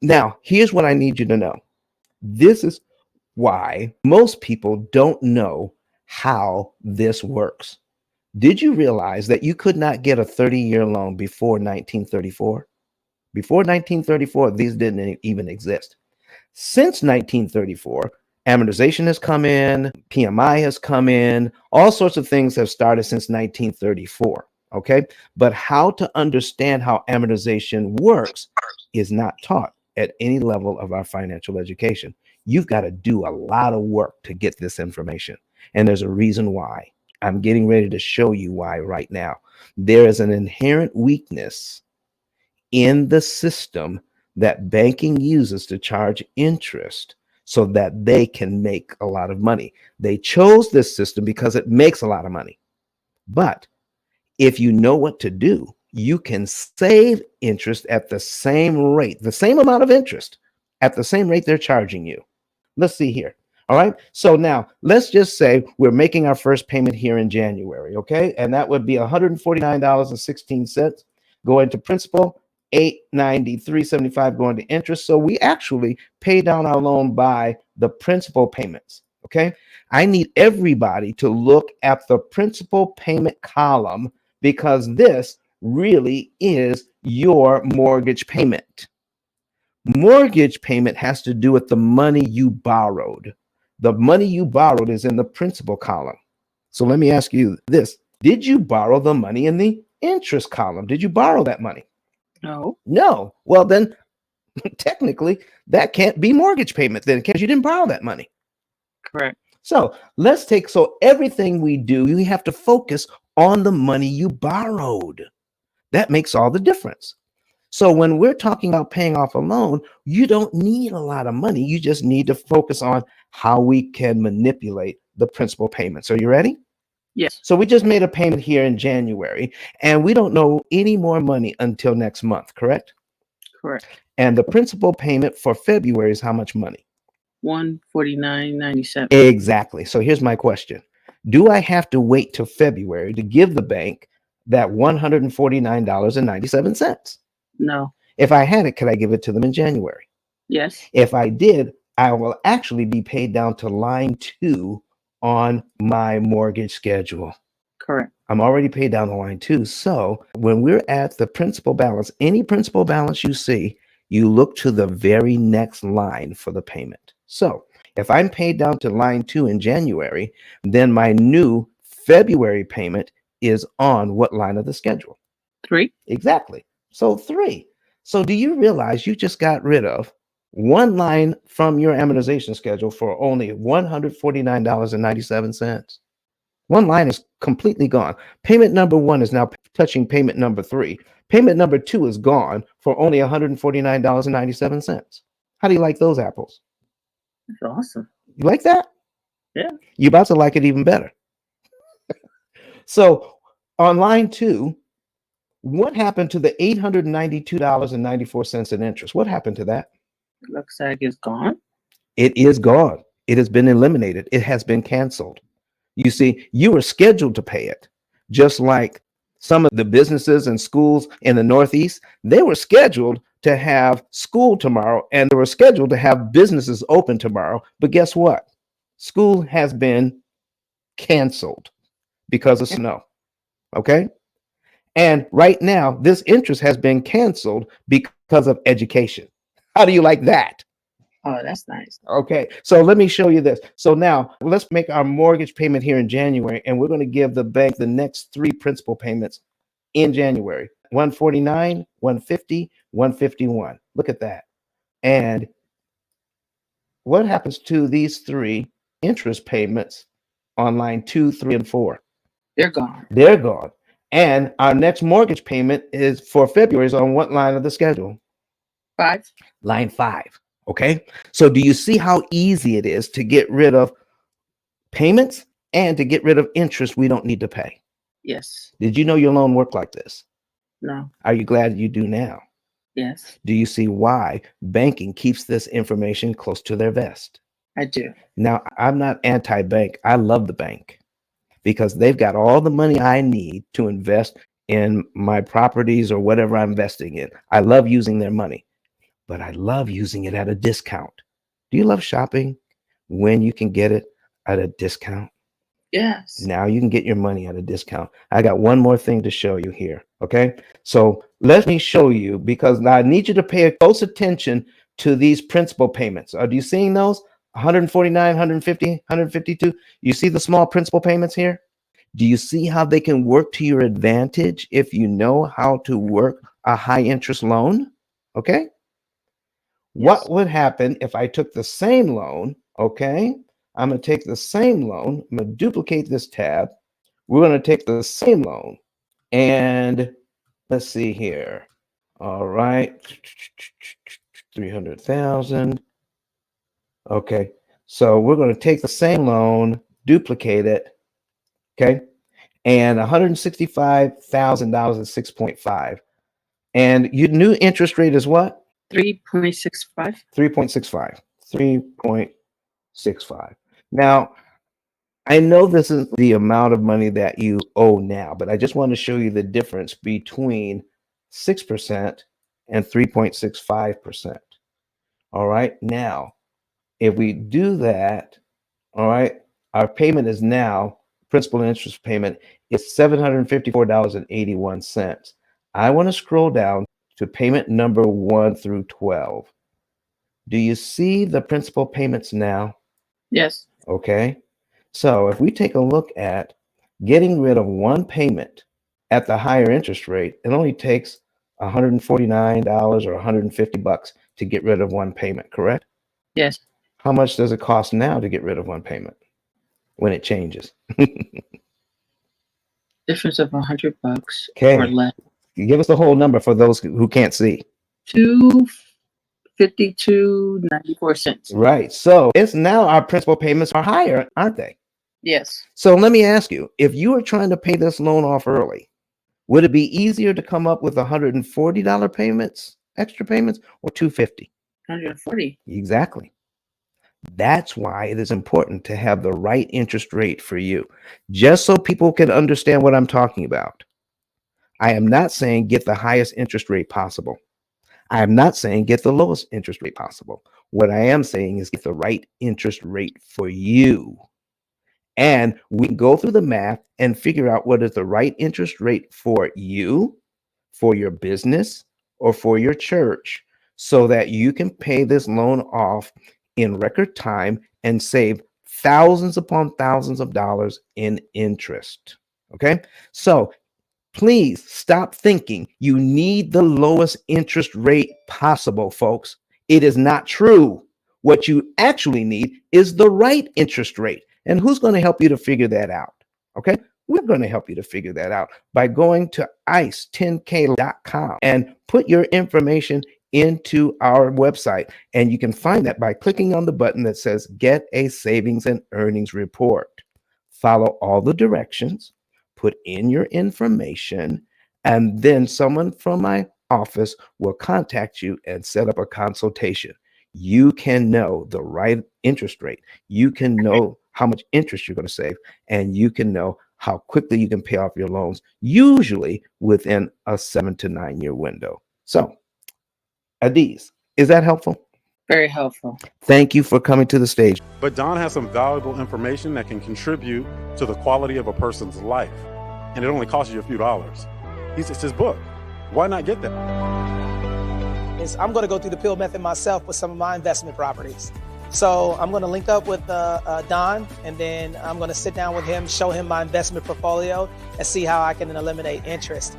Now, here's what I need you to know. This is why most people don't know how this works. Did you realize that you could not get a 30-year loan before 1934? Before 1934, these didn't even exist. Since 1934, amortization has come in, PMI has come in, all sorts of things have started since 1934. Okay. But how to understand how amortization works is not taught at any level of our financial education. You've got to do a lot of work to get this information. And there's a reason why. I'm getting ready to show you why right now. There is an inherent weakness in the system that banking uses to charge interest so that they can make a lot of money. They chose this system because it makes a lot of money. But if you know what to do, you can save interest at the same rate, the same amount of interest at the same rate they're charging you. Let's see here. All right. So now let's just say we're making our first payment here in January. Okay. And that would be $149.16 going to principal, $893.75 going to interest. So we actually pay down our loan by the principal payments. Okay. I need everybody to look at the principal payment column because this really is your mortgage payment. Mortgage payment has to do with the money you borrowed. The money you borrowed is in the principal column. So let me ask you this. Did you borrow the money in the interest column? Did you borrow that money? No. No. Well, then technically that can't be mortgage payment then because you didn't borrow that money. Correct. So so everything we do, we have to focus on the money you borrowed. That makes all the difference. So when we're talking about paying off a loan, you don't need a lot of money. You just need to focus on how we can manipulate the principal payments. Are you ready? Yes. So we just made a payment here in January, and we don't know any more money until next month, correct? Correct. And the principal payment for February is how much money? $149.97. Exactly. So here's my question. Do I have to wait till February to give the bank that $149.97? No. If I had it, could I give it to them in January? Yes. If I did, I will actually be paid down to line 2 on my mortgage schedule. Correct. I'm already paid down to line 2. So when we're at the principal balance, any principal balance you see, you look to the very next line for the payment. So if I'm paid down to line 2 in January, then my new February payment is on what line of the schedule? 3. Exactly. So 3. So do you realize you just got rid of one line from your amortization schedule for only $149.97? One line is completely gone. Payment number 1 is now touching payment number 3. Payment number 2 is gone for only $149.97. How do you like those apples? That's awesome. You like that? Yeah. You're about to like it even better. So on line 2, what happened to the $892.94 in interest? What happened to that? Looks like it's gone. It is gone. It has been eliminated. It has been canceled. You see, you were scheduled to pay it, just like some of the businesses and schools in the Northeast. They were scheduled to have school tomorrow, and they were scheduled to have businesses open tomorrow. But guess what? School has been canceled because of snow. Okay. And right now, this interest has been canceled because of education. How do you like that? Oh, that's nice. Okay, so let me show you this. So now let's make our mortgage payment here in January, and we're going to give the bank the next 3 principal payments in January: 149, 150, 151. Look at that. And what happens to these 3 interest payments on line 2, 3, and 4? They're gone. They're gone. And our next mortgage payment is for February is on what line of the schedule? 5. Line 5. Okay. So do you see how easy it is to get rid of payments and to get rid of interest we don't need to pay? Yes. Did you know your loan worked like this? No. Are you glad you do now? Yes. Do you see why banking keeps this information close to their vest? I do. Now, I'm not anti-bank. I love the bank because they've got all the money I need to invest in my properties or whatever I'm investing in. I love using their money. but I love using it at a discount. Do you love shopping when you can get it at a discount? Yes. Now you can get your money at a discount. I got one more thing to show you here. Okay. So let me show you, because now I need you to pay close attention to these principal payments. Are you seeing those? 149, 150, 152. You see the small principal payments here? Do you see how they can work to your advantage if you know how to work a high interest loan? Okay. Yes. What would happen if I took the same loan? Okay. I'm going to take the same loan. I'm going to duplicate this tab. We're going to take the same loan and let's see here. All right. 300,000. Okay. So we're going to take the same loan, duplicate it. Okay. And $165,000 is 6.5. And your new interest rate is what? 3.65. 3.65. 3.65. Now, I know this is the amount of money that you owe now, but I just want to show you the difference between 6% and 3.65%. All right. Now, if we do that, all right, our payment is now, principal and interest payment is $754.81. I want to scroll down to payment number 1 through 12. Do you see the principal payments now? Yes. Okay. So if we take a look at getting rid of one payment at the higher interest rate, it only takes $149 or $150 to get rid of one payment, correct? Yes. How much does it cost now to get rid of one payment when it changes? Difference of $100 or Okay. less. Give us the whole number for those who can't see. $252.94. Right. So it's now our principal payments are higher, aren't they? Yes. So let me ask you, if you were trying to pay this loan off early, would it be easier to come up with $140 payments, extra payments, or $250? 140. Exactly. That's why it is important to have the right interest rate for you, just so people can understand what I'm talking about. I am not saying get the highest interest rate possible. I am not saying get the lowest interest rate possible. What I am saying is get the right interest rate for you. And we can go through the math and figure out what is the right interest rate for you, for your business, or for your church, so that you can pay this loan off in record time and save thousands upon thousands of dollars in interest. Okay. So please stop thinking you need the lowest interest rate possible, folks. It is not true. What you actually need is the right interest rate. And who's going to help you to figure that out? Okay. We're going to help you to figure that out by going to ice10k.com and put your information into our website. And you can find that by clicking on the button that says Get a Savings and Earnings Report. Follow all the directions, put in your information, and then someone from my office will contact you and set up a consultation. You can know the right interest rate. You can know how much interest you're going to save, and you can know how quickly you can pay off your loans, usually within a 7 to 9 year window. So, Adiz, is that helpful? Very helpful. Thank you for coming to the stage. But Don has some valuable information that can contribute to the quality of a person's life. And it only costs you a few dollars. It's his book. Why not get that? I'm going to go through the P.I.L.L method myself with some of my investment properties. So I'm going to link up with Don, and then I'm going to sit down with him, show him my investment portfolio, and see how I can eliminate interest.